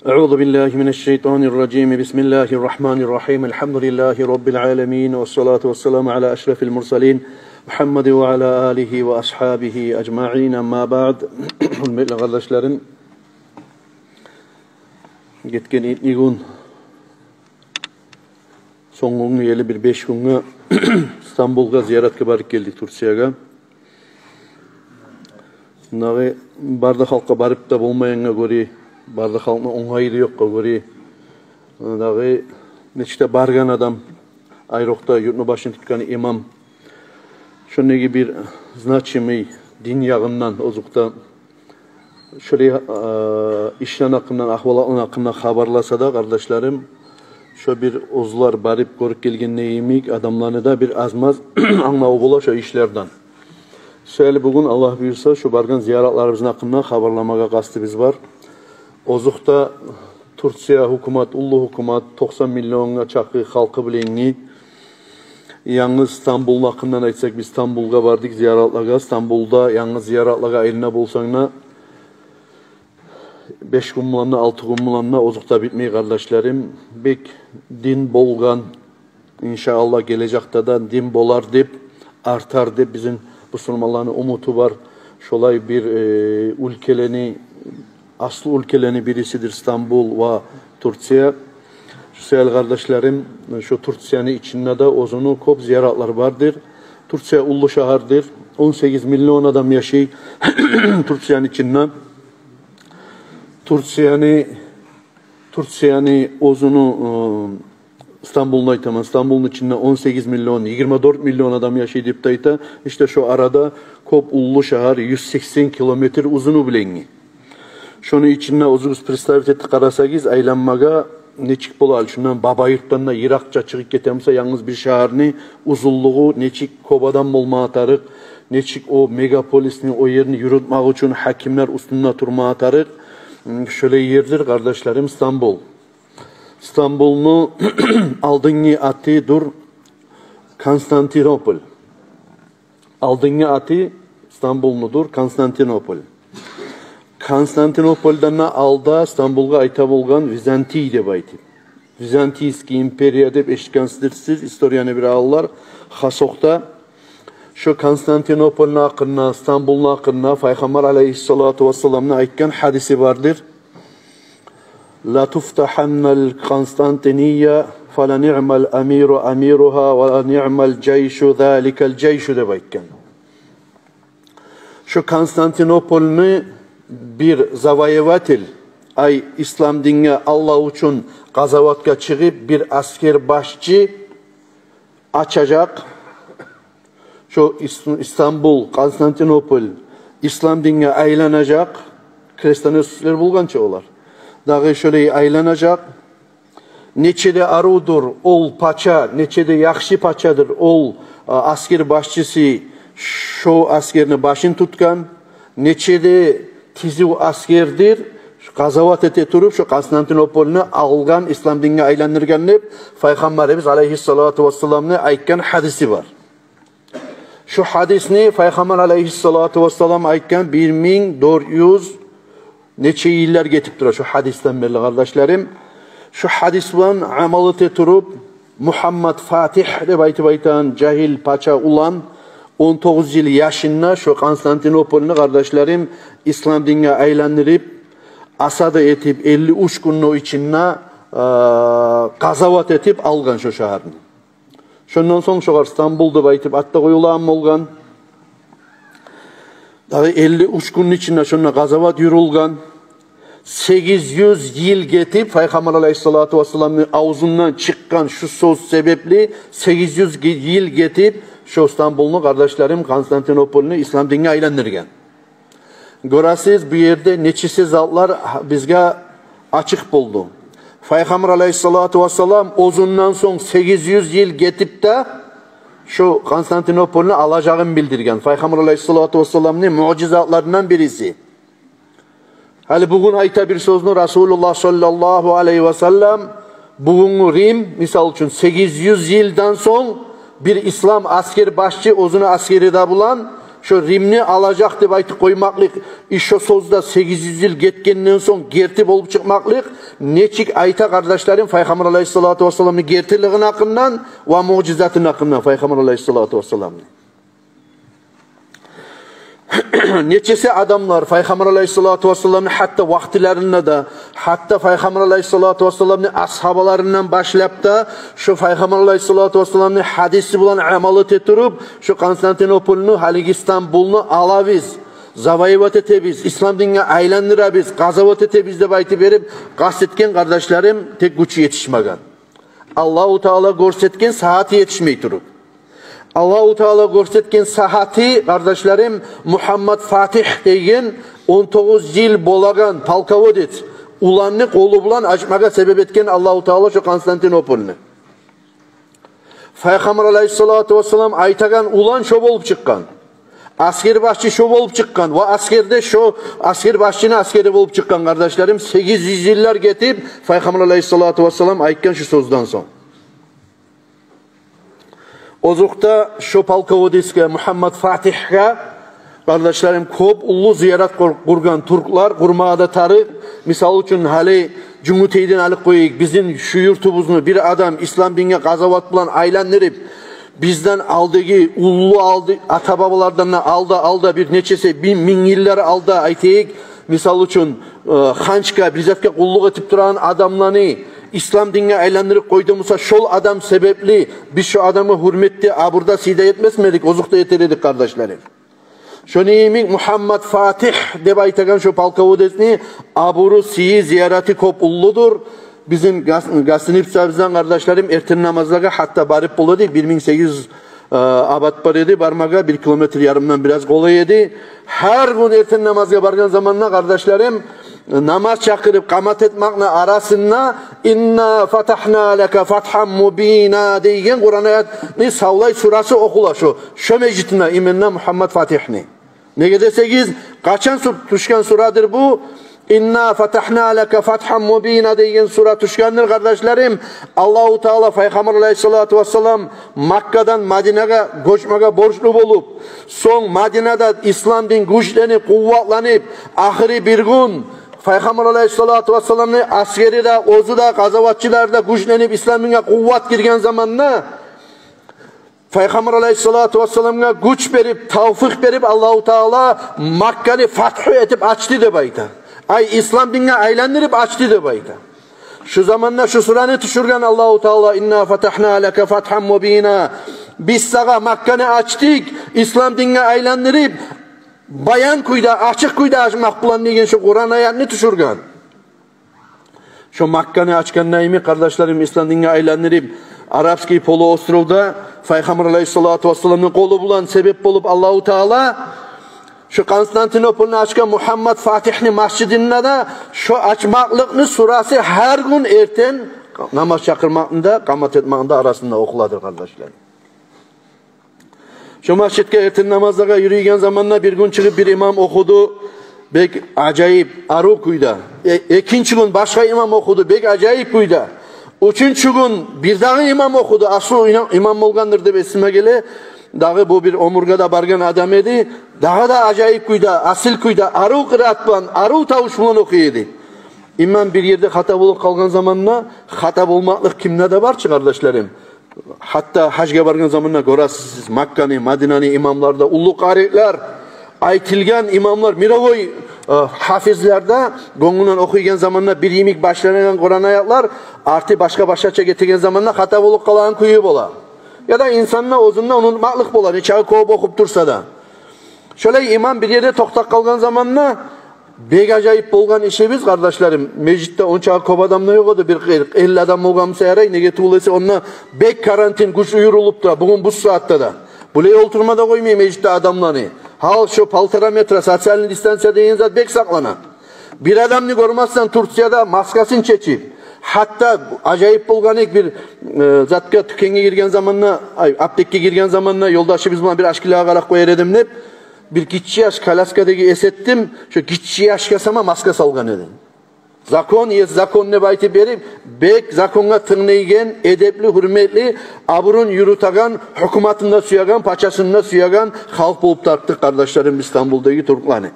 Euzu billahi mineşşeytanirracim. Bismillahirrahmanirrahim. Elhamdülillahi rabbil alamin ve salatu vesselamu ala eşrefil murselin Muhammed ve ala alihi ve ashabihi ecmaîn. Amma ba'd. Hürmetli kardeşlerim, geçen gün soňňy ýeli bir 5 günge İstanbul'a ziyaretke barıp geldik, Türkiýe'ge. Nağı barda halka barıp da bolmaýanga göre, barda halkna oňaýly ýokka göre, nağı neçe bargan adam, aýrokda ýurtny başyny tutkan imam, şonegi bir znaçymy din ýagyndan ozukda şöyle işlen hakkında, ahval hakkında haberlasa da kardeşlerim, şu bir ozlar barip görüp gelgen neyimik adamlarını da bir azmaz anlağı bola şu işlerden. Şöyle bugün Allah buyursa şu bargan ziyaretlerimizin hakkında haberlamaga kastı biz var. Ozukta Türkiye hukumat, ullu hukumat 90 milyonga çakı halkı bilengi. Yalnız İstanbul'un hakkından aytsak biz İstanbul'a vardık ziyaretlerine. İstanbul'da yalnız ziyaretlerine eline bolsaňna 5 gün mulanna, 6 gün mulanna ozukta bitmeyi kardeşlerim. Bek din bolgan, inşallah gelecekte de din bolar dep, artar dep bizim Müslümanların umutu var. Şolay bir ülkeleni, aslı ülkeleni birisidir İstanbul ve Türkiye. Şu sevgili kardeşlerim, şu Türkiye'nin içinde de ozunu kop ziyaretler vardır. Türkiye ulu şehirdir. 18 milyon adam yaşay Türkiye'nin içinde. Türkiye'nin ozunu İstanbul'un aytamam. İstanbul'un içinde 18 milyon, 24 milyon adam yaşayıp deyip dayta. İşte şu arada kop ullu şehir 180 kilometre uzunu bilengi. Şunu içinde ozuguz представитель karasagiz aylanmaga neçik bolal. Şundan baba yurttan da Irakça çıkıp ketemse yalnız bir şehirni uzunluğu neçik kobadan bolma atarık. Neçik o megapolisini o yerini yürütmek için hakimler üstünde turma atarık. Şöyle yerdir kardeşlerim İstanbul. İstanbul'un aldığını atı dur Konstantinopol. Aldığını atı İstanbul'nudur Konstantinopol. Konstantinopol'dan alda İstanbul'a ayta bolgan Vizantiy dep aytып. Vizantiyski imperiya dep eşitkensiz historiýany bir ağlar. Hasokta şu Konstantinopol'un hakkında, İstanbul'un hakkında Peygamber aleyhissalatu vesselam'ın aytkan hadisi vardır. La tuftahannal Konstantiniyye fe la ni'mal amiru amiruha ve la ni'mal ceyşu zâlikel ceyşu de aytkan. Şu Konstantinopol'unu bir zavayevatil, ay İslam dinine Allah için gazavatka çıkıp bir asker başçı açacak. Şu İstanbul, Konstantinopol, İslam dinine aylanacak. Hristiyanlar bulgança olar. Dağı şöyle aylanacak. Neçede arudur, ol paça, neçede yakşı paçadır, ol asker başçısı şu askerini başın tutkan. Neçede tizi askerdir, gazavat ete turup şu Konstantinopol'unu algan, İslam dinine aylanırken Peygamberimiz aleyhissalatu vesselam'ın aytkan hadisi var. Şu hadisni Peygamber aleyhissalatu vesselam aytkan 1400 neçe yıllar getip durar şu hadisten belli kardeşlerim. Şu hadis bilen amal ete turup Muhammed Fatih dep aytıp aytan cahil paça ulan 19 yıl yaşında şu Konstantinopol'unu kardeşlerim İslam dinine aylandırıp asada etip 53 günün içinde gazavat etip algan şu şehirni. Şondan soň şu İstanbul'da baytıp atta koyulan bolgan. Dağı 53 günün içinde şuna gazavat yürülgan. 800 yıl getip Peygamber aleyhissalatu vesselam'ın ağzından çıkan şu söz sebepli 800 yıl getip şu İstanbul'unu kardeşlerim Konstantinopol'unu İslam dinine aylandırgan. Görasiz bu yerde neçisi zatlar bizge açık buldu. Peygamber aleyhissalatu vesselam ozundan son 800 yıl getip de şu Konstantinopol'unu alacağını bildirgen. Peygamber aleyhissalatu vesselam'ın mucizatlarından birisi. Hali bugün ayta bir sözünü Resulullah sallallahu aleyhi ve sellem bugün Rim misal için 800 yıldan son bir İslam asker başçı ozunu askeri de bulan şu Rimni alacak deb aytıp koymaklık, işo sozda 800 yıl getkenden son gertip olup çıkmaklık, neçik ayta kardeşlerim Peygamber Aleyhissalatu Vesselam'ın gertiliğin hakkından ve mucizatın hakkından Peygamber Aleyhissalatu Vesselam'ın. Neçesi adamlar Peygamber Aleyhissalatu Vesselam'ın hatta vaktilerinde de, hatta Peygamber Aleyhissalatu Vesselam'ın ashabalarından başlayıp da şu Peygamber Aleyhissalatu Vesselam'ın hadisi bulan amalı tetirip şu Konstantinopol'unu, haligi İstanbul'unu alaviz, zavayivat etebiz, İslam dinine aylandırabız, gazavat etebiz de baytı verip kastetken kardeşlerim tek güçü yetişmegen. Allah-u Teala görsetken saati yetişmeyi durup. Allah-u Teala görsetken sahati kardeşlerim Muhammed Fatih deyin 19 yıl bolagan palkavodit ulanını kolu bulan açmaga sebep etken Allah-u Teala şu Konstantinopol'unu. Peygamber Aleyhissalatu Vesselam aytagan ulan şo bolup çıkkan. Asker başçı şo bolup çıkkan. Ve askerde şo asker başçını askeri bolup çıkkan kardeşlerim. 800 yıllar getip Peygamber Aleyhissalatu Vesselam aytkan şu sözden son. Ozukta şu palkovodiske Muhammed Fatih'e kardeşlerim köp ulu ziyaret kurgan Türkler kurmada tarih misal için hali Cumhuriyet'in alıp koyuyuk bizim şu yurtumuzu bir adam İslam dinine gazavat bulan aylandırıp bizden aldığı ulu aldı atababalardan aldı bir neçesi bin yılları aldı aytayık misal için Hançka bizetke kulluk etip duran adamlarını İslam dinine aylandırıp koyduğumuzda şol adam sebepli biz şu adamı hürmetli aburda sida etmezmedik ozukta yeterlidik kardeşlerim. Şu neyimik Muhammed Fatih deb aytagan şu palkavodesini aburu siyi ziyareti kop ulludur. Bizim gasinip bizden kardeşlerim erten namazlara hatta barip buladı 1800 abat var edi barmaga 1 kilometre yarımdan biraz kolay edi. Her gün erten namazga bargan zamanla kardeşlerim namaz çakırıp kamat etmekle arasında inna fatahna leke fathan mubina deyen Kur'an ayetini Savlay surası okula şu mecitine imenna Muhammed Fatih'ni. Ne desek kaçan tuşkan suradır bu? İnna fatahna leke fathan mubina deyen sura tuşkandır kardeşlerim. Allahu Teala Peygamber Aleyhissalatu Vesselam Makka'dan Medine'ye göçmeye borçlu bulup son Medine'de İslam din güçlenip kuvvetlenip ahiri bir gün Peygamber Aleyhissalatu Vesselam'ın askeri de, ozu da, gazavatçılar da güçlenip İslam'ına kuvvet girgen zamanla Peygamber Aleyhissalatu Vesselam'a güç verip, tavfik verip Allah-u Teala Makka'yı fathü etip açtı de bayta. Ay İslam dinine aylandırıp açtı de bayta. Şu zamanla şu suranı tüşürgen Allah-u Teala inna fatahna leke fathan mubina. Biz sana Makka'yı açtık, İslam dinine aylandırıp bayan kuyda, açık kuyda açmak bulan degen şu Kur'an ayetini tüşürgen. Şu Makka'yı açkan neymi kardeşlerim İslam dinine aylandırıp Arapski Poloostrov'da Peygamber Aleyhissalatu Vesselam'ın kolu bulan sebep bulup Allah-u Teala şu Konstantinopol'unu açkan Muhammed Fatih'ni masjidinde de şu açmaklıklı surası her gün erten namaz çakırmakında, kamat etmakında arasında okuladır kardeşlerim. Şu masjidke erten namazlara yürüyen zamanla bir gün çıkıp bir imam okudu. Bek acayip arı kuyda. İkinci gün başka imam okudu. Bek acayip kuyda. Üçüncü gün bir daha imam okudu. Asıl imam olgandır deb esime gele. Dağı bu bir omurgada bargan adam edi. Daha da acayip kuyda, asil kuyda, arı kıraat bulan, arı tavuş bulan okuydu. İmam bir yerde hata bulup kalgan zamanla hata bulmaklık kimde de var ki kardeşlerim. Hatta hacga bargan zamanla görəsiz Makka'nı, Madina'nı imamlarda ulu qarikler, aytilgan imamlar, miravoy hafizlerde gönlünden okuygen zamanla bir yemik başlanan Kur'an ayetler artı başka getirgen zamanla hata bulup kalan kuyu bola. Ya da insanla ozunla unutmaklık bola. Neçağı kovup okup dursa da. Şöyle imam bir yerde toktak kalgan zamanla bek acayip bolgan işimiz kardeşlerim. Meclitte onçağı kop adamla yok odu. Bir 50 adam bolgan sayaray. Nege tuğulesi onunla bek karantin güç uyurulup da. Bugün bu saatte da. Buraya oturmada koymayayım meclitte adamlarını. Hal şu paltara metre sosyal distansiya deyin zat bek saklana. Bir adamını görmezsen Türkiye'de maskasını çekip. Hatta acayip bolgan bir zatka tükenge girgen zamanla, aptekke girgen zamanla yoldaşı bana bir aşkıyla qarak koyar edim deb. Bir gitçi yaş Kalaska'daki esettim. Şu gitçi yaş kasama maska salgan edin. Zakon yes zakon ne bayti berip bek zakonga tınlaygen, edepli, hürmetli, aburun yürütagan, hükümetinde suyagan, paçasında suyagan halk bulup tarttık kardeşlerim İstanbul'daki Türklerine.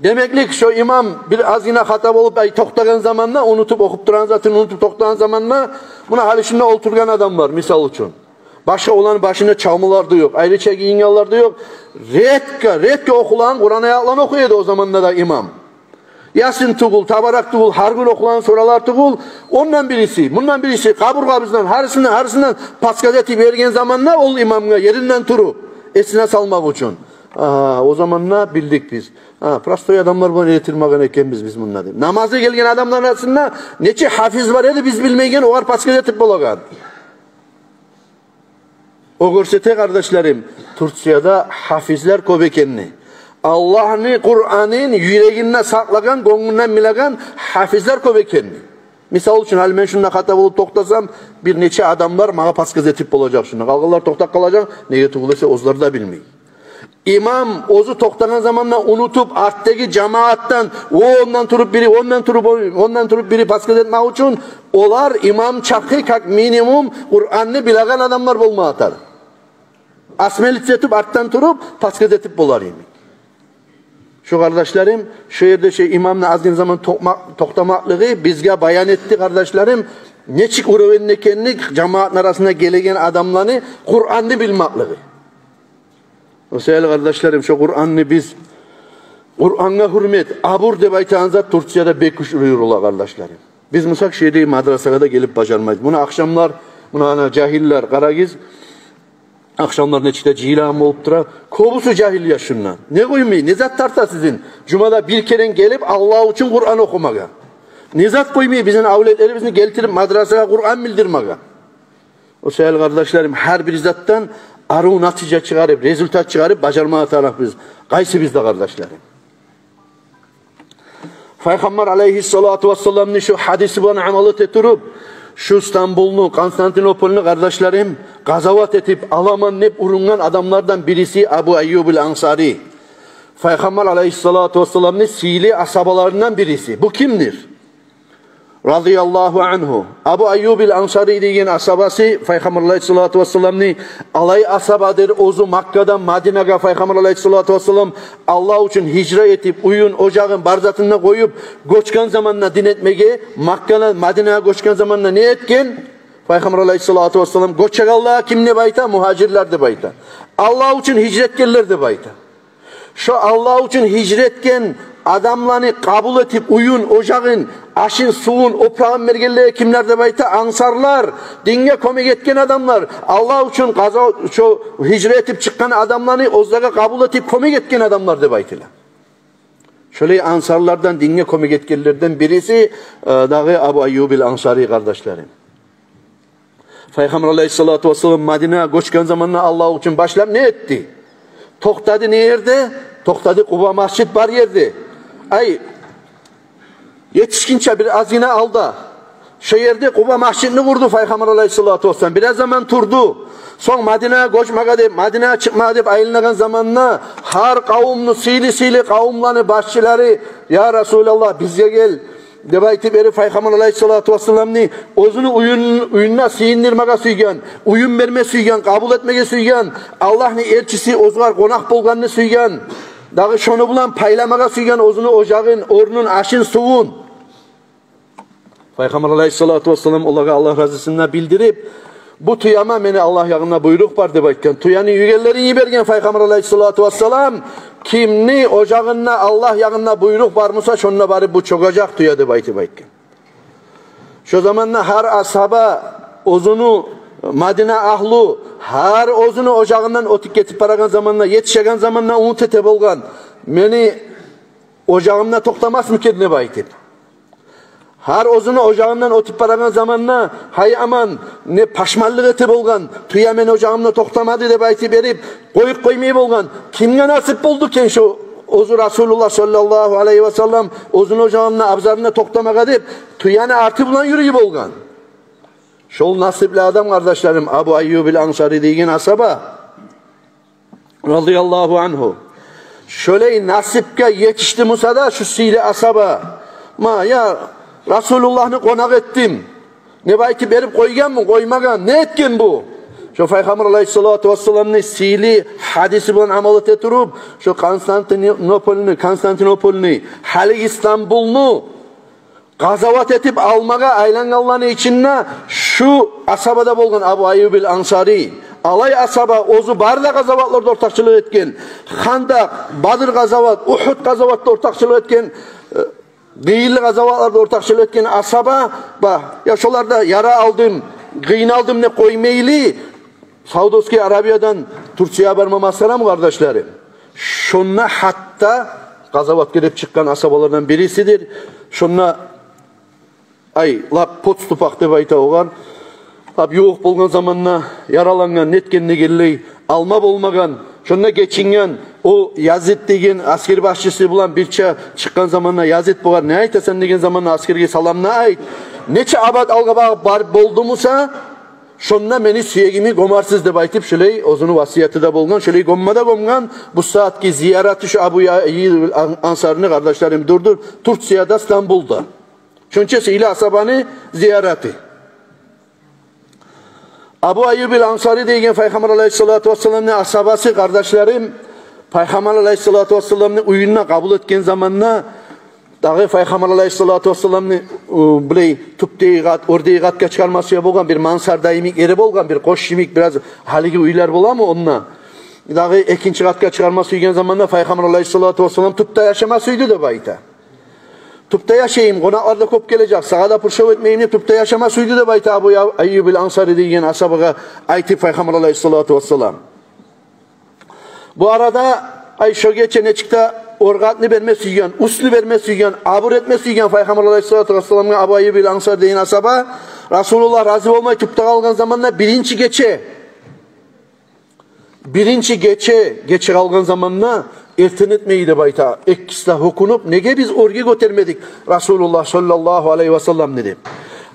Demeklik şu imam bir az yine hata olup toktagan zamanla unutup okup duran zaten unutup toktagan zamanla buna halişinde oturgan adam var misal için. Başka olan başında çalmalar da yok. Ayrıca giyinyalar da yok. Redke okulan, Kur'an ayaklarını okuyordu o zamanında da imam. Yasin tugul, tabarak tugul, her gün okulan soralar tugul. Ondan birisi, bundan birisi kaburgabızdan, harısından paskazeti vergen zamanla ol imamına yerinden turu. Esine salmak için. O zamanla bildik biz. Prastoy adamlar bunu eğitilmeyen ekemiz biz bununla deyim. Namazı gelgen adamlar arasında neçe hafiz var edi biz bilmeygen o var paskazeti bulagan. O görsete kardeşlerim, Türkiye'de hafizler köbekenli. Allah'ını, Kur'an'ın yüreğine saklagan, gönlünden bilagan hafizler köbekenli. Misal için hal ben şundan hata bulup toktasam bir neçe adamlar bana paskaz etip olacak şundan. Kalkırlar toktak kalacak, neye tuğulese ozları da bilmeyin. İmam ozu toktanan zamanla unutup arttaki cemaattan ondan turup biri paskaz etmek için olar imam çakı kak minimum Kur'an'ını bilagan adamlar bulma atar. Asmelit etip arttan turup paskaz etip bular yemin. Şu kardeşlerim şu yerde imamla azgın zaman toktamaklığı bizge bayan etti kardeşlerim. Neçik uğravenin ekenlik cemaatin arasında gelegen adamlarını Kur'an'ını bilmaklığı. O sevgili kardeşlerim şu Kur'an'ını biz Kur'an'a hürmet abur de baytağınıza Türkiye'de bekuş uyurula kardeşlerim. Biz musak şeyde madrasaya da gelip başarmayız. Bunu akşamlar buna cahiller karagiz akşamlar neçide cilam olup dura. Kobusu cahil yaşından. Ne koymayı? Ne zat tarta sizin? Cuma'da bir kere gelip Allah için Kur'an okumaga. Ne zat koymayı? Bizim avletlerimizi getirip madrasaya Kur'an bildirmega. O sevgili kardeşlerim her bir zattan arı netice çıkarıp, rezultat çıkarıp başarmaya taraf biz. Kaysı bizde kardeşlerim. Peygamber aleyhissalatu vesselam'ın şu hadisi bana amalı teturup şu İstanbul'unu, Konstantinopol'unu kardeşlerim gazavat etip alamanlayıp urungan adamlardan birisi Abu Ayyub el-Ansari. Peygamber aleyhissalatu vesselam'ın sili asabalarından birisi. Bu kimdir? Radıyallahu anhu. Abu Ayyub el-Ansari degen asabası Peygamber aleyhissalatu vesselam'ın alay asabadır. Ozu Makka'dan Madine'ye Peygamber aleyhissalatu vesselam Allah için hicra etip uyun ocağın barzatına koyup göçken zamanla din etmege Makka'dan Madine'ye göçken zamanla ne etken? Peygamber aleyhissalatu vesselam göçek Allah'a kim ne bayta? Muhacirler de bayta. Allah için hicretkenler de bayta. Şu Allah için hicretken adamlarını kabul etip uyun ocağın aşın suğun oprağın mergelleri kimler de bayta? Ansarlar, dinge komik etken adamlar, Allah için şu hicret etip çıkan adamlarını ozdaga kabul etip komik etken adamlar de baytılar. Şöyle ansarlardan dinge komik etkenlerden birisi dağı Abu Ayyub el-Ansari kardeşlerim. Peygamber aleyhissalatu vesselam Medine'ye göçken zamanla Allah için başlam ne etti? Toktadı ne yerde? Toktadı Kuba Mescid var yerde. Ay yetişkinçe bir azine aldı. Şu yerde Kuba Mescidini kurdu Peygamber aleyhissalatu vesselam. Biraz zaman turdu. Son Medine'ye koşmağa deyip, Medine'ye çıkmağa deyip ayrılan zamanla har kavumlu, sili kavumlarını, başçıları ya Resulallah bize gel. Debayti beri Peygamber aleyhissalatu vesselam'ni ozunu uyununa siyindirmeye suygan, uyun verme suygan, kabul etmeye suygan, Allah'ın elçisi ozgar konak bolganını suygan, dağı şonu bulan paylamaya suygan ozunu ocağın, ornun, aşın, suğun. Peygamber aleyhissalatu vesselam Allah razısına bildirip, bu tuyama beni Allah yanına buyruk var debayken, tuyanı yügellerini bergen Peygamber aleyhissalatu vesselam, kimni ocağına Allah yanına buyruk varmasa şonuna bari bu çokacak tuya debayti bayken. Şu zamanla her ashaba ozunu Madine ahlu her ozunu ocağından otik getip paragan zamanla yetişegen zamanla umut ete bolgan beni ocağımda toktamaz mı kendine baytip. Her ozunu ocağından otip paragan zamanla hay aman ne paşmallık ete bolgan tuya beni ocağımda toktamadı de bayti berip koyup koymayı bolgan kimge nasip boldu ken şu ozu Resulullah sallallahu aleyhi ve sellem ozun ocağına abzarına toktamaga deyip tuyanı artı bulan yürüyüp bolgan. Şol nasipli adam kardeşlerim Abu Ayyub el-Ansari degen asaba radıyallahu anhu. Şöyle nasipke yetişti Musa'da şu sile asaba Ma ya Resulullah'ını konak ettim. Ne bayti berip koygan mı, koymagan? Ne etken bu? Şu Peygamber Aleyhissalatu vesselam'ın sili hadisi bilen amalat eturup, şu Konstantinopol'ni, hali İstanbul'nu gazavat etip almaga aylanganlarının içinde şu asabada bolgan Abu Ayyub el-Ansari, alay asaba ozu barda gazavatlarda ortakçılık etken, Handak, Badır gazavat, Uhud gazavatlarda ortakçılık etken, Gıyırlı gazavatlarda ortakçılık etken asaba, ya şolarda yara aldım, gıyın aldım ne koymaylı, Saudovski Arabiya'dan Türkiye'ye barmamasına mı kardeşlerim? Şunla hatta gazavat girip çıkan asabalardan birisidir. Şunla pot tupakta bayta oğan. Yoğuk bolgan zamanla yaralangan, netkenine geliley, alma bolmagan, şunla geçingen, o Yazid degen askeri başçısı bulan birçe çıkan zamanla Yazid boğar, ne aytasan degen zamanla askerge salamna ait. Neçe abad alga bar boldu musa, şunla meni suyegimi gomarsız deb aytip şöley ozunu vasiyeti de bolgan, şöley gommada gomgan, bu saatki ziyarati şu Abu Ayyub el-Ansari'ni kardeşlerim durdur, Türkiye'de İstanbul'da. Şunçesi ile asabani ziyarati. Abu Ayyub el-Ansari degen Peygamber Aleyhissalatu vesselam'ın asabası kardeşlerim, Peygamber Aleyhissalatu vesselam'ın uyununa kabul etken zamanla dağı Peygamber Aleyhissalatu vesselam'ın biley tüpteyigat, ordeyigatga çıkarmasıya bolgan bir mansar daimik eri bolgan, bir koş yemik biraz haligi uylar bola mı onunla? Dağı ikinci katga çıkarması uygen zamanla Peygamber Aleyhissalatu vesselam tüpte yaşamasıydı da bayta. Tüpte yaşayayım, konaklarda kop gelecek, sağda pırşav etmeyeyim de tüpte yaşamasıydı da bayta Abu Ayyub el-Ansari degen asabaga aytip Peygamber Aleyhissalatu vesselam. Bu arada şu geçen çıktı orgatını vermesi yiyen, uslu vermesi yiyen, abur etmesi yiyen Peygamber Aleyhissalatu vesselam'ın Abu Ayyub el-Ansari degen asaba Resulullah razı olmayı tüpte kalgan zamanla birinci geçe kalgan zamanla erten etmeydi bayta. Ekkisla hukunup nege biz orge götermedik Resulullah sallallahu aleyhi ve sellem dedi.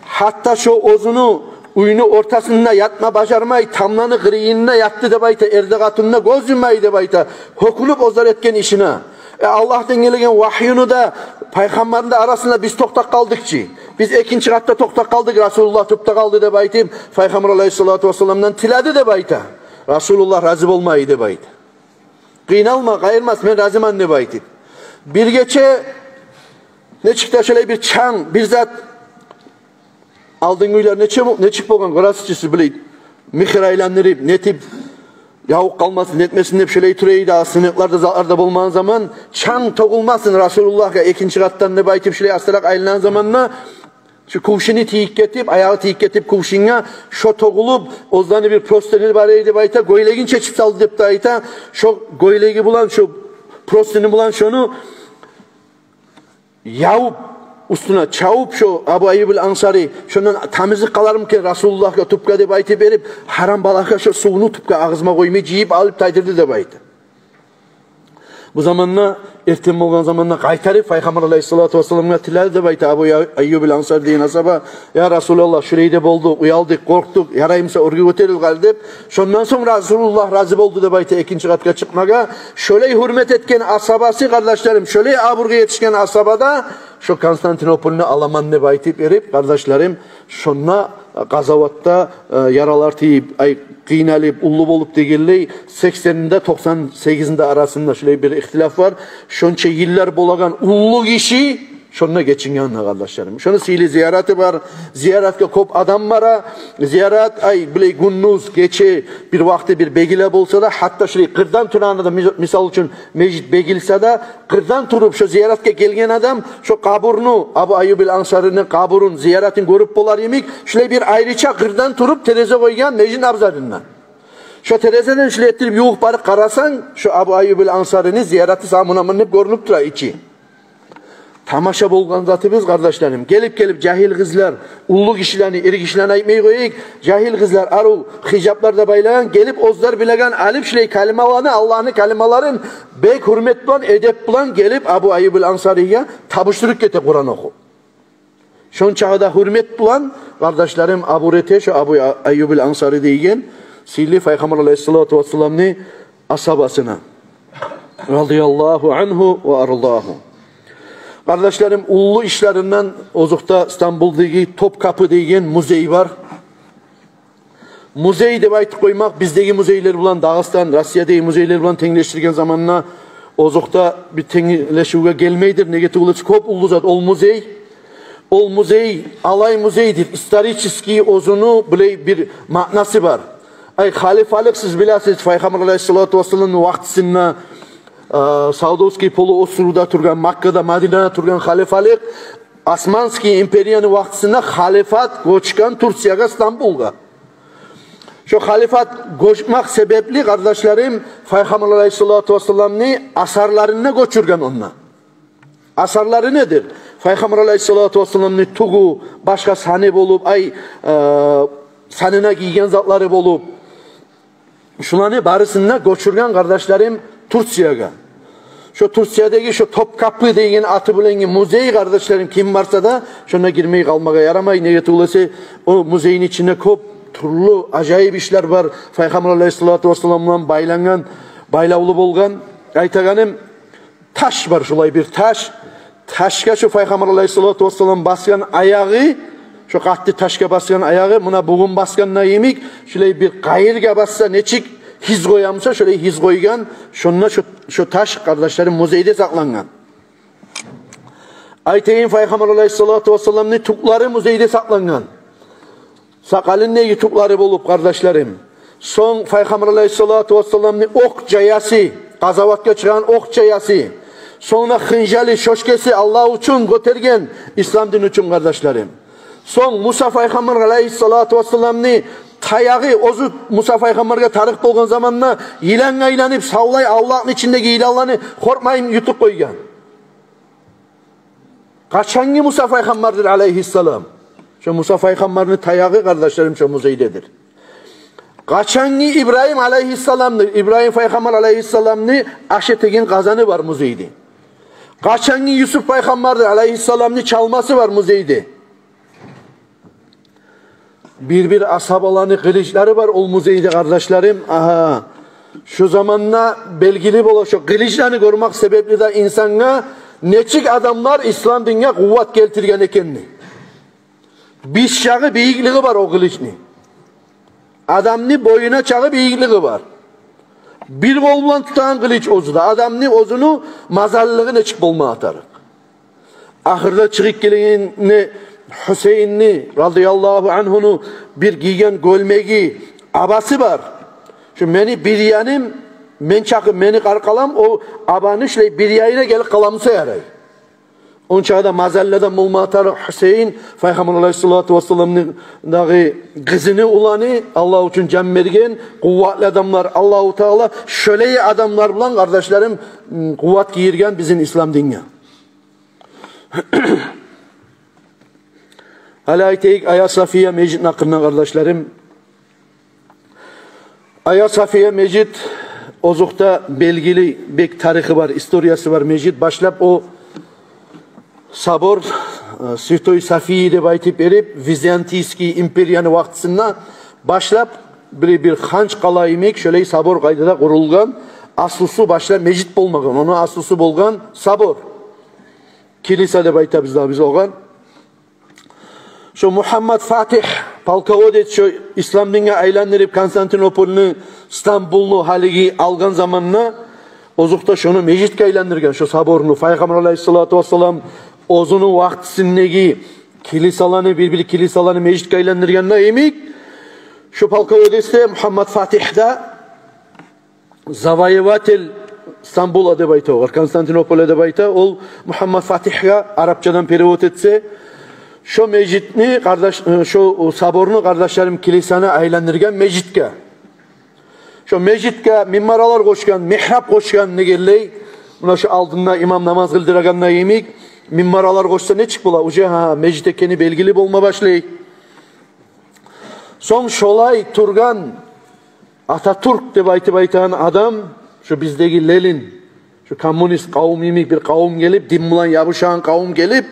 Hatta şu ozunu uyunu ortasında yatma başarmay tamlanı gıriyinine yattı de bayta erde katınına göz yummayı de bayta hukunup ozar etken işine. Allah'tan gelen vahyunu da Peygamberin de arasında biz toktak kaldık ki. Biz ikinci katta toktak kaldık Resulullah tüpte kaldı de baytım. Peygamber Aleyhissalatu vesselam'dan tiladi de bayta. Resulullah razı olmayı de bayta. Kıynalma, kayırmaz, ben razıman ne baytım. Bir geçe ne çıktı şöyle bir çan, bir zat aldın uylar ne çık bolgan gorasçısı bileydi. Mihraylanırıp, netip yavuk kalmasın, netmesin hep şöyle türeydi. Sınıklarda, zalarda bulman zaman çan toğulmasın Resulullah'a ikinci kattan ne baytım şöyle astarak ayrılan zamanla şu kuvşini tiyik getip, ayağı tiyik getip kuvşinga şu toğulup, ozdanı bir prostenil bareydi bayta, goylegin çeçip saldı dep dayta, şu goylegi bulan, şu prosteni bulan şunu yavup, üstüne çavup şu Abu Ayyub el-Ansari, şundan temizlik kalarım ki Resulullah'a tupka dep aytı berip, haram balaka şu suğunu tupka ağzıma koymayı ciyip alıp taydırdı dep aytı. Bu zamanla erten bolgan zamanla qaytarıp Peygamber Aleyhissalatu vesselam'a tiladi de bayta Abu Ayyub el-Ansari deyen asaba ya Resulullah şurayda boldu, uyaldık, korktuk, yarayımsa orgu göteril gal dep. Şondan sonra Resulullah razı boldu de bayta ikinci katga çıkmaga. Şöyle hürmet etken asabası kardeşlerim, şöyle aburga yetişken asabada şu Konstantinopol'unu alaman ne baytip erip kardeşlerim şonna gazavatta yaralar tiyip kıynalıp ullu bolup degelley 80'inde 98'inde arasında şöyle bir ihtilaf var. Şonça yıllar bolagan ullu kişi şonna geçingen kardeşlerim. Şonu sili ziyareti var. Ziyaretka kop adam var. Ziyaret biley günnuz geçe bir vakti bir begile bolsa da hatta şöyle kırdan turanda da misal için mecid begilse de kırdan turup şu ziyaretke gelgen adam şu kaburunu Abu Ayyub el-Ansari'nin kaburun ziyaretin görüp bolar yemek şöyle bir ayrıca kırdan turup tereze koygan mecid abzarından. Şu terezeden şöyle ettirip yuğuk barı karasan şu Abu Ayyub el-Ansari'nin ziyareti samunamın hep görünüp dura içi. Tamaşa bolgan zatı biz kardeşlerim. Gelip cahil kızlar, ullu kişilerini, iri kişilerini aytmayı koyayık. Cahil kızlar, aru, hicaplarda baylayan, gelip ozlar bilegan, alip şiley kalimalarını, Allah'ın kalimaların bek hürmet bulan, edep bulan, gelip Abu Ayyub el-Ansari'ye tabıştırık gete Kur'an oku. Şun çağda hürmet bulan, kardeşlerim Abu Rete, şu Abu Ayyub el-Ansari deyigen, Sili Peygamber Aleyhissalatu vesselam'ni asabasına. Radıyallahu anhu ve arallahu. Kardeşlerim, ullu işlerinden ozukta İstanbul'daki Topkapı deyen muzey var. Muzey deb aytıp koymak bizdeki muzeyler bulan Dağıstan, Rossiyadagi muzeyler bulan tengleştirgen zamanına ozukta bir tengleşuge gelmeydir. Negetivlici köp ullu zat. Ol muzey, alay muzeydir. Исторический ozunu bile bir manası var. Ay halifalık siz bilasınız. Peygamber Aleyhissalatu Vesselam'ın vaktisinde Saudovskiy poluostruvda turgan, Makka'da, Madina'da turgan halifalık Osmanskiy imperiyanın vaktisinde halifat koçkan Türkiye'ye, İstanbul'a. Şu halifat koçmak sebepli kardeşlerim Peygamber Aleyhissalatu Vesselam'ın asarlarına koçurgan onunla. Asarları nedir? Peygamber Aleyhissalatu Vesselam'ın tuğu başka sahne olup, sanına giygen zatları olup, şulanı barısında koçurgan kardeşlerim Türkiye'ye. Şu Türkiye'deki şu Topkapı deyen atı bilen muzey kardeşlerim kim varsa da şuna girmeyi kalmaya yaramayın. Ne getiriyorsa o muzeyin içinde çok türlü acayip işler var. Peygamber Aleyhissalatu Vesselam'la baylavlı bolgan. Aytaganim taş var, şulay bir taş. Taşka şu Peygamber Aleyhissalatu Vesselam baskan ayağı, şu katlı taşka baskan ayağı, buna bugün baskanına yemek, şulay bir kayırga bassa neçik hiz koyamsa, şöyle hiz koygan, şununla şu taş kardeşlerim muzeyde saklangan. Ayteyin Peygamber Aleyhissalatu Vesselam'ın tukları muzeyde saklangan. Sakalın ne tukları bulup kardeşlerim. Son Peygamber Aleyhissalatu Vesselam'ın ok cayası, gazavatka çıkan ok cayası. Sonra hınjali şoşkesi Allah için götürgen İslam dini için kardeşlerim. Son Musa Peygamber Aleyhissalatu Vesselam'ın tayağı ozu Musa Peygamber'e tarih bolgan zamanla ilan aylanıp savlay Allah'ın içindeki ilanlarını korkmayın yutup koygan. Kaçangi Musa Peygamber'dir aleyhisselam. Şu Musa Peygamber'in tayağı kardeşlerim şu muzeydedir. Kaçangi İbrahim aleyhisselam'dır. İbrahim Peygamber aleyhisselam'ın aşetegin kazanı var muzeyde. Kaçangi Yusuf Peygamber'dir aleyhisselam'ın çalması var muzeyde. Bir ashab alanı kılıçları var o muzeyde kardeşlerim. Aha. Şu zamanla belgili bol şu kılıçlarını görmek sebeple de insana neçik adamlar İslam dinine kuvvet geltirgen ekenini. Biz çağı beyikliği var o kılıçni. Adamni boyuna çağı beyikliği var. Bir kolundan tutan kılıç ozuda. Adamni ozunu mazarlığın açık bulma atarık. Ahırda çıkıp geleni Hüseyin'i radıyallahu anhunu bir giygen gölmegi abası var. Şu beni bir yanım men çakı beni karkalam o abanışla bir yayına gelip kalamsa yaray. Onun çağda mazallada bulma atarık Hüseyin Peygamber Aleyhissalatu Vesselam'ın kızını ulanı Allah için can vergen kuvvetli adamlar Allah-u Teala şöyle adamlar bulan kardeşlerim kuvvet giyirgen bizim İslam dinine. Halayteyik Aya Safiye Mecid nakırına kardeşlerim. Aya Safiye Mecid ozukta belgili bek tarihi var, historiyası var Mecid. Başlap o sabor Svetoy Safiye de baytip erip Vizantiyski imperiyanı vaktisinde başlap bir hanç kalaymek şöyle sabor kaydada kurulgan aslısı başlap Mecid bolmagan. Onu aslısı bolgan sabor. Kilise de bayta biz olgan. Şu Muhammed Fatih Palkaodet şu İslam dinine aylandırıp Konstantinopol'unu, İstanbul'unu haligi algan zamanına ozukta şunu Mecit'e aylandırgan şu saborunu. Peygamber Aleyhissalatu Vesselam ozunun vaktisindeki kilisalarını bir kilisalarını Mecit'e aylandırganına emik. Şu Palkaodet'te Muhammed Fatih'de Zavayevatel İstanbul adı bayta var. Konstantinopol adı bayta. Ol Muhammed Fatih'e Arapçadan perevot etse şu mecitni kardeş şu saborunu kardeşlerim kilisana aylandırgan mecitke. Şu mecitke minmaralar koşkan, mihrap koşkan ne geley. Buna şu altında imam namaz kıldıraganına yemek. Minmaralar koşsa ne çık bula? Uca ha mecitekeni belgili bolma başlay. Son şolay turgan Atatürk de baytan adam şu bizdeki Lenin şu komünist kavim yemek bir kavim gelip dimmulan yapışan kavim gelip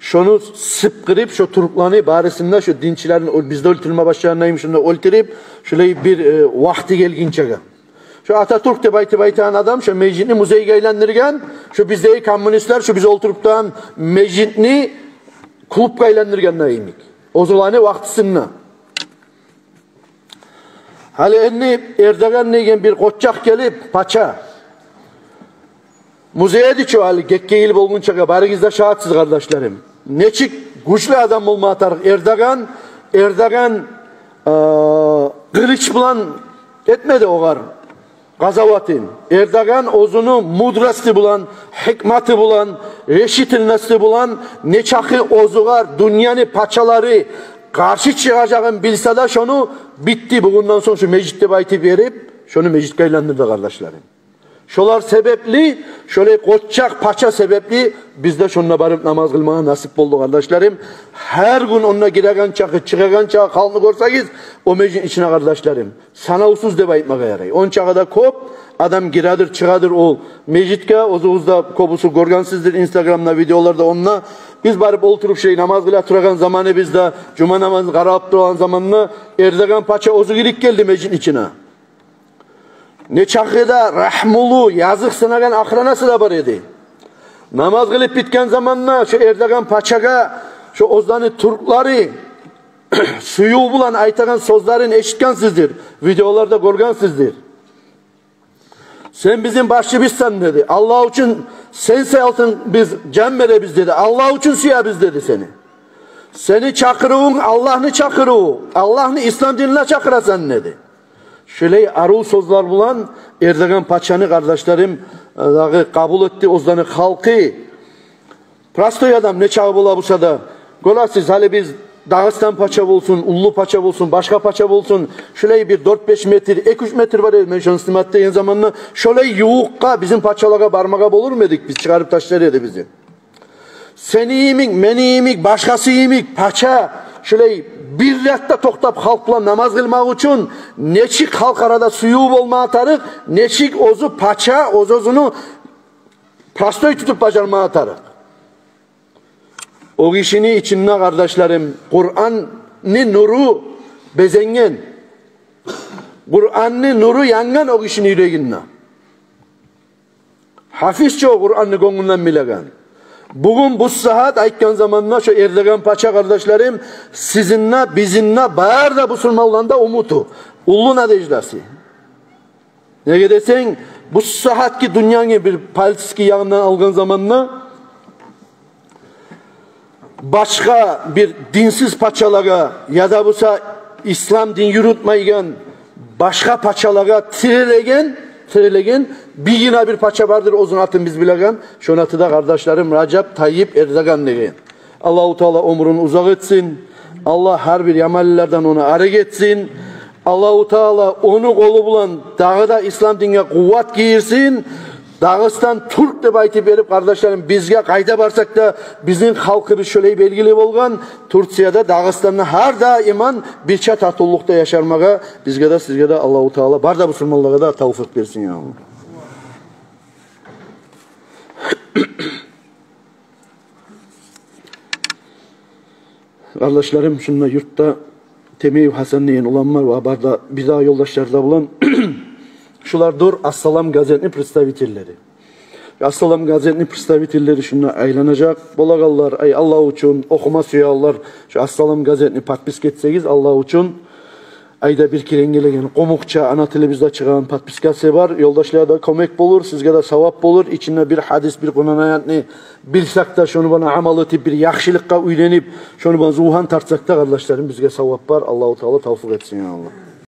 şunu sıpkırıp şu Türklerini barisinde şu dinçilerin bizde öldürme başlarındayım şunu öldürüp şöyle bir vakti gelgince Şu Atatürk de baytan adam şu mecitni muzeyge aylandırgan, şu bizdeki komünistler şu bize oturuptan mecitni klubga aylandırgan neyimik. Ozulanı vaktısında. Hali enni Erdogan neygen bir koçak gelip paça. Muzeye diço hali gekkeyil bolgunçaka barıgizda şahatsız kardeşlerim. Neçik güçlü adam olma atarık Erdogan kılıç bulan etmedi oğar. Gazavatin. Erdogan ozunu mudrasti bulan, hikmati bulan, reşitilmesi bulan, neçakı ozugar, dünyanın paçaları karşı çıkacağını bilse de şunu bitti. Bugünden sonra şu meclitte bayti verip, şunu meclitte aylandırdı kardeşlerim. Şolar sebepli, şöyle koçak paça sebepli, biz de şununla barıp namaz kılmaya nasip oldu kardeşlerim. Her gün onunla giregen çakı, çıkagan çakı kalını görseniz, o meclisin içine kardeşlerim. Sana usuz de bayitmaka yaray. On çakada kop, adam giradır, çıkadır ol. Mecitke, ozuğuzda kobusu görgensizdir, Instagram'da, videolarda onunla. Biz barıp oturup namaz kıla turagan zamanı bizde, cuma namazı karayıp duran zamanına, Erdogan paça ozu girik geldi meclisin içine. Ne çakıda rahmulu yazık sınagan akranası da var idi. Namaz kılıp bitken zamanla şu Erdogan paçaga şu ozdanı Türkleri suyu bulan aytagan sözlerin eşitkensizdir. Videolarda görgensizdir. Sen bizim başçımızsan dedi. Allah için sen sayaltın biz can vere biz dedi. Allah için suya biz dedi seni. Seni çakırığın Allah'ını çakırığı. Allah'ını İslam dinine çakırasan dedi. Şöyle arul sözler bulan Erdogan paçanı kardeşlerim kabul etti ozdanı halkı. Prastoy adam ne çağı bula bulsa da görürsünüz hali biz Dağıstan paça olsun, Ullu paça olsun, başka paça olsun. Şöyle bir 4-5 metre, 2-3 metre var ben şunu istimatte en zamanla. Şöyle yuğukka bizim paçalara barmağa olur muydik biz çıkarıp taşlarıydı bizi. Sen iyimik, men iyimik, başkası iyimik, paça. Şöyle bir ratta toktap halkla namaz kılmak için neçik halk arada suyu olma atarık, neçik ozu paça, ozozunu prastoy tutup bacarma atarık. O kişinin içinde kardeşlerim Kur'an'ın nuru bezengen. Kur'an'ın nuru yangan o kişinin yüreğinde. Hafizce o Kur'an'ı gönlünden bilegen. Bugün bu saat aytkan zamanla şu Erdogan paça kardeşlerim sizinle bizinle bağır da Müslümanlarında umutu. Ullu nadejlası. Ne gidesen bu saat ki dünyanın bir politiski yanından algan zamanla başka bir dinsiz paçalara ya da busa İslam din yürütmeyen başka paçalara tirelegen bir yine bir paça vardır ozun atın biz bilegen. Şun atı da kardeşlerim Recep Tayyip Erdogan degen. Allahu Teala ömrünü uzak etsin. Allah her bir yamallerden onu arık etsin. Allahu Teala onu kolu bulan dağı da İslam dinine kuvvet giyirsin. Dağıstan Türk de bayti verip kardeşlerim bizge kayda barsak da bizim halkımız şöyle belgili olgan Türkiye'de Dağıstan'da her daiman bir çat atıllıkta yaşarmağa bizge de sizge de Allahu Teala barda Müslümanlığa da tevfik versin ya Allah. Kardeşlerim şununla yurtta Temeyyü Hasan'ın ulanlar var barda bir daha yoldaşlarda bulan şulardır Assalam gazetinin представительleri. Assalam gazetinin представительleri şuna aylanacak. Bolağallar ay Allah için okuma suyallar. Şu Assalam gazetini patpisk etseniz Allah için ayda bir kere gelegen Komukça ana televizyonda çıkan patpiskası var. Yoldaşlara da kömek olur, sizge de savap olur. İçinde bir hadis, bir Kur'an ayetini bilsek de şunu bana amal etip bir yaxşılıkka uylenip şunu bana zuhan tartsak da kardeşlerim bizge savap var. Allahu Teala tevfik etsin ya Allah.